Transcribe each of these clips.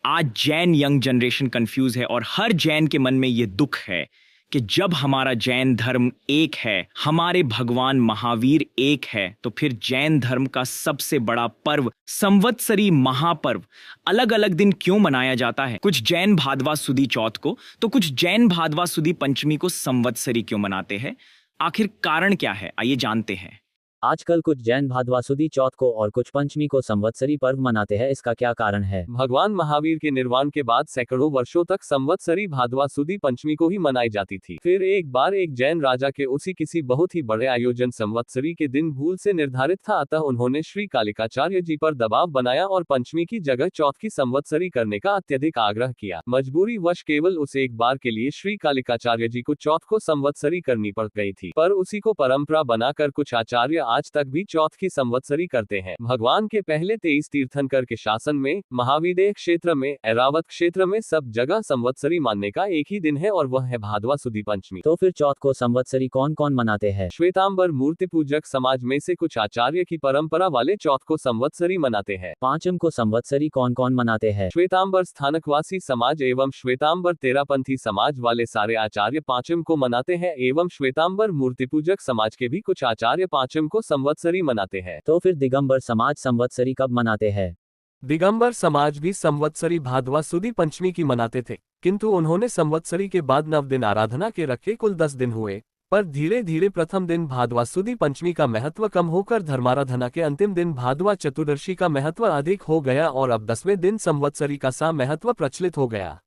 आज Jain young generation confuse है और हर जैन के मन में यह दुख है कि जब हमारा जैन धर्म एक है, हमारे भगवान महावीर एक है, तो फिर जैन धर्म का सबसे बड़ा पर्व संवत्सरी महापर्व अलग अलग दिन क्यों मनाया जाता है? कुछ जैन भादवा सुदी चौथ को तो कुछ जैन भादवा सुदी पंचमी को संवत्सरी क्यों मनाते हैं? आखिर कारण क्या है, आइए जानते हैं। आजकल कुछ जैन भादवा सुदी चौथ को और कुछ पंचमी को संवत्सरी पर्व मनाते हैं, इसका क्या कारण है? भगवान महावीर के निर्वाण के बाद सैकड़ों वर्षों तक संवत्सरी भादवा सुदी पंचमी को ही मनाई जाती थी। फिर एक बार एक जैन राजा के उसी किसी बहुत ही बड़े आयोजन संवत्सरी के दिन भूल से निर्धारित था, अतः उन्होंने श्री कालिकाचार्य जी पर दबाव बनाया और पंचमी की जगह चौथ की संवत्सरी करने का अत्यधिक आग्रह किया। मजबूरी वश केवल उस एक बार के लिए श्री कालिकाचार्य जी को चौथ को संवत्सरी करनी पड़ गई थी, पर उसी को परंपरा बनाकर कुछ आचार्य आज तक भी चौथ की संवत्सरी करते हैं। भगवान के पहले 23 तीर्थंकर के शासन में महाविदेह क्षेत्र में, ऐरावत क्षेत्र में सब जगह संवत्सरी मानने का एक ही दिन है और वह है भादवा सुदी पंचमी। तो फिर चौथ को संवत्सरी कौन कौन मनाते हैं? श्वेतांबर मूर्ति पूजक समाज में से कुछ आचार्य की परंपरा वाले चौथ को संवत्सरी मनाते हैं। पांचम को संवत्सरी कौन कौन मनाते हैं? श्वेतांबर स्थानकवासी समाज एवं श्वेतांबर तेरापंथी समाज वाले सारे आचार्य पांचम को मनाते हैं एवं श्वेतांबर मूर्ति पूजक समाज के भी कुछ आचार्य पांचम को संवत्सरी मनाते हैं। तो फिर दिगंबर समाज संवत्सरी कब मनाते हैं? दिगंबर समाज भी संवत्सरी भादवा सुदी पंचमी की मनाते थे, किंतु उन्होंने संवत्सरी के बाद 9 दिन आराधना के रखे कुल 10 दिन हुए, पर धीरे धीरे प्रथम दिन भादवा सुदी पंचमी का महत्व कम होकर धर्माराधना के अंतिम दिन भादवा चतुर्दशी का महत्व अधिक हो गया और अब 10वें दिन संवत्सरी का सा महत्व प्रचलित हो गया।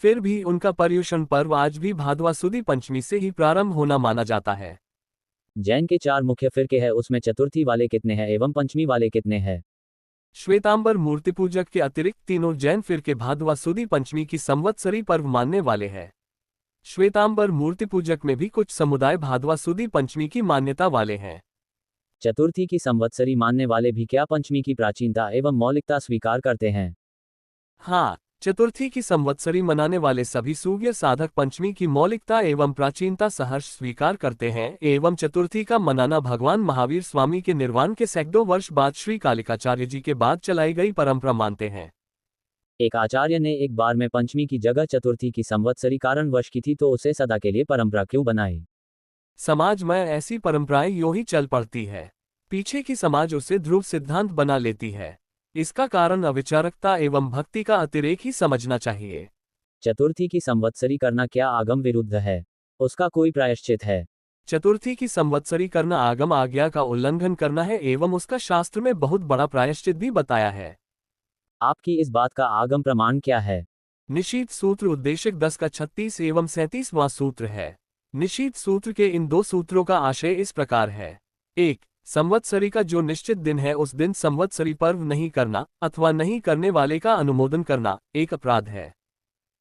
फिर भी उनका पर्युषण पर्व आज भी भादवा सुदी पंचमी से ही प्रारंभ होना माना जाता है। जैन के 4 मुख्य फिरके हैं, उसमें चतुर्थी वाले कितने हैं एवं पंचमी वाले कितने हैं? श्वेतांबर मूर्ति पूजक के अतिरिक्त तीनों जैन फिरके भादवा सुदी पंचमी की संवत्सरी पर्व मानने वाले हैं। श्वेतांबर मूर्ति पूजक में भी कुछ समुदाय भादवा सुदी पंचमी की मान्यता वाले हैं। चतुर्थी की संवत्सरी मानने वाले भी क्या पंचमी की प्राचीनता एवं मौलिकता स्वीकार करते हैं? हाँ, चतुर्थी की संवत्सरी मनाने वाले सभी सूर्य साधक पंचमी की मौलिकता एवं प्राचीनता सहर्ष स्वीकार करते हैं एवं चतुर्थी का मनाना भगवान महावीर स्वामी के निर्वाण के सैकड़ों वर्ष बाद श्री कालिकाचार्य जी के बाद चलाई गई परंपरा मानते हैं। एक आचार्य ने एक बार में पंचमी की जगह चतुर्थी की संवत्सरी कारणवश की थी, तो उसे सदा के लिए परंपरा क्यों बनाई? समाज में ऐसी परंपराएं यूं ही चल पड़ती है, पीछे की समाज उसे ध्रुव सिद्धांत बना लेती है। इसका कारण अविचारकता एवं भक्ति का अतिरेक ही समझना चाहिए। चतुर्थी की संवत्सरी करना क्या आगम विरुद्ध है? उसका कोई प्रायश्चित है? चतुर्थी की संवत्सरी करना आगम आज्ञा का उल्लंघन करना है एवं उसका शास्त्र में बहुत बड़ा प्रायश्चित भी बताया है। आपकी इस बात का आगम प्रमाण क्या है? निशीथ सूत्र उद्देश्यक 10 का 36 एवं 37वां सूत्र है। निशीथ सूत्र के इन 2 सूत्रों का आशय इस प्रकार है। 1. संवत्सरी का जो निश्चित दिन है उस दिन संवत्सरी पर्व नहीं करना अथवा नहीं करने वाले का अनुमोदन करना एक अपराध है।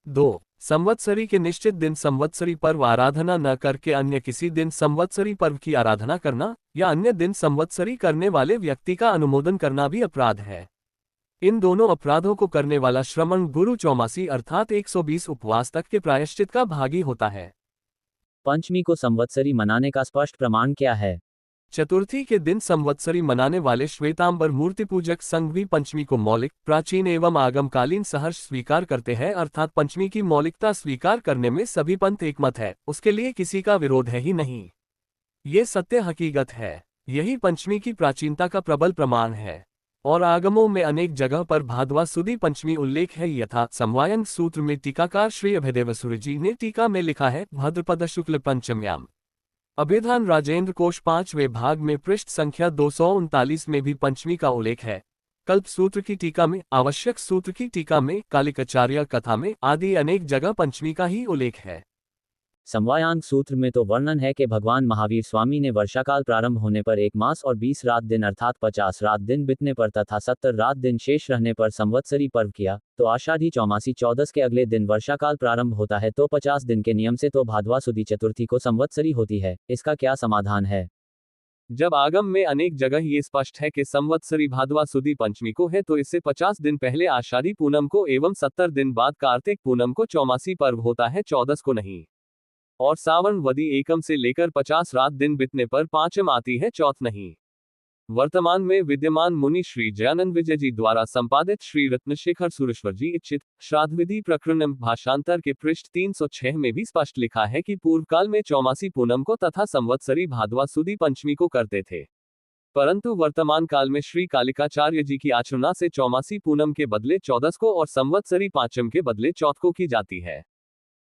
2. संवत्सरी के निश्चित दिन संवत्सरी पर्व आराधना न करके अन्य किसी दिन संवत्सरी पर्व की आराधना करना या अन्य दिन संवत्सरी करने वाले व्यक्ति का अनुमोदन करना भी अपराध है। इन दोनों अपराधों को करने वाला श्रमण गुरु चौमासी अर्थात 120 उपवास तक के प्रायश्चित का भागी होता है। पंचमी को संवत्सरी मनाने का स्पष्ट प्रमाण क्या है? चतुर्थी के दिन संवत्सरी मनाने वाले श्वेतांबर मूर्ति पूजक संघ भी पंचमी को मौलिक, प्राचीन एवं आगमकालीन सहर्ष स्वीकार करते हैं, अर्थात पंचमी की मौलिकता स्वीकार करने में सभी पंथ एकमत है, उसके लिए किसी का विरोध है ही नहीं। ये सत्य हकीकत है, यही पंचमी की प्राचीनता का प्रबल प्रमाण है और आगमों में अनेक जगह पर भादवा सुदी पंचमी उल्लेख है। यथा समवायन सूत्र में टीकाकार श्री अभयदेव सूर्य जी ने टीका में लिखा है, भद्रपद शुक्ल पंचम्याम। अभिधान राजेंद्र कोश 5वें भाग में पृष्ठ संख्या 239 में भी पंचमी का उल्लेख है। कल्प सूत्र की टीका में, आवश्यक सूत्र की टीका में, कालिकाचार्य कथा में आदि अनेक जगह पंचमी का ही उल्लेख है। समवायांग सूत्र में तो वर्णन है कि भगवान महावीर स्वामी ने वर्षाकाल प्रारंभ होने पर 1 मास और 20 रात दिन अर्थात 50 रात दिन बीतने पर तथा 70 रात दिन शेष रहने पर संवत्सरी पर्व किया। तो आषाढ़ी चौमासी 14 के अगले दिन वर्षाकाल प्रारंभ होता है, तो 50 दिन के नियम से तो भादवा सुदी चतुर्थी को संवत्सरी होती है। इसका क्या समाधान है? जब आगम में अनेक जगह ये स्पष्ट है कि संवत्सरी भादवा सुदी पंचमी को है, तो इससे 50 दिन पहले आषाढ़ी पूनम को एवं 70 दिन बाद कार्तिक पूनम को चौमासी पर्व होता है, 14 को नहीं। और सावन वदी एकम से लेकर 50 रात दिन बीतने पर पांचम आती है, चौथ नहीं। वर्तमान में विद्यमान मुनि श्री जयानंद विजय जी द्वारा संपादित श्री रत्नशेखर सुरेश्वर जी इच्छित श्राद्ध विधि प्रकरण भाषांतर के पृष्ठ 306 में भी स्पष्ट लिखा है कि पूर्व काल में चौमासी पूनम को तथा संवत्सरी भादवा सुदी पंचमी को करते थे, परंतु वर्तमान काल में श्री कालिकाचार्य जी की आचरणा से चौमासी पूनम के बदले 14 को और संवत्सरी पांचम के बदले चौथ को की जाती है।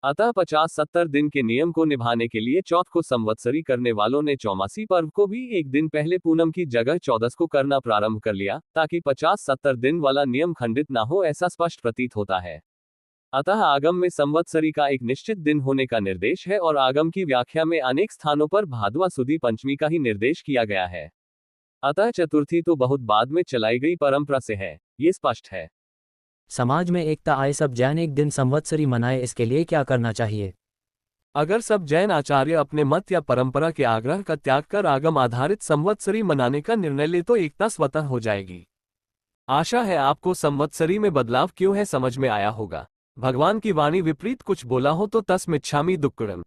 अतः 50-70 दिन के नियम को निभाने के लिए चौथ को संवत्सरी करने वालों ने चौमासी पर्व को भी एक दिन पहले पूनम की जगह 14 को करना प्रारंभ कर लिया, ताकि 50-70 दिन वाला नियम खंडित ना हो, ऐसा स्पष्ट प्रतीत होता है। अतः आगम में संवत्सरी का एक निश्चित दिन होने का निर्देश है और आगम की व्याख्या में अनेक स्थानों पर भादवा सुदी पंचमी का ही निर्देश किया गया है। अतः चतुर्थी तो बहुत बाद में चलाई गई परंपरा से है, ये स्पष्ट है। समाज में एकता आए, सब जैन एक दिन संवत्सरी मनाए, इसके लिए क्या करना चाहिए? अगर सब जैन आचार्य अपने मत या परंपरा के आग्रह का त्याग कर आगम आधारित संवत्सरी मनाने का निर्णय ले तो एकता स्वतः हो जाएगी। आशा है आपको संवत्सरी में बदलाव क्यों है समझ में आया होगा। भगवान की वाणी विपरीत कुछ बोला हो तो तस्मिच्छामि दुक्कडम।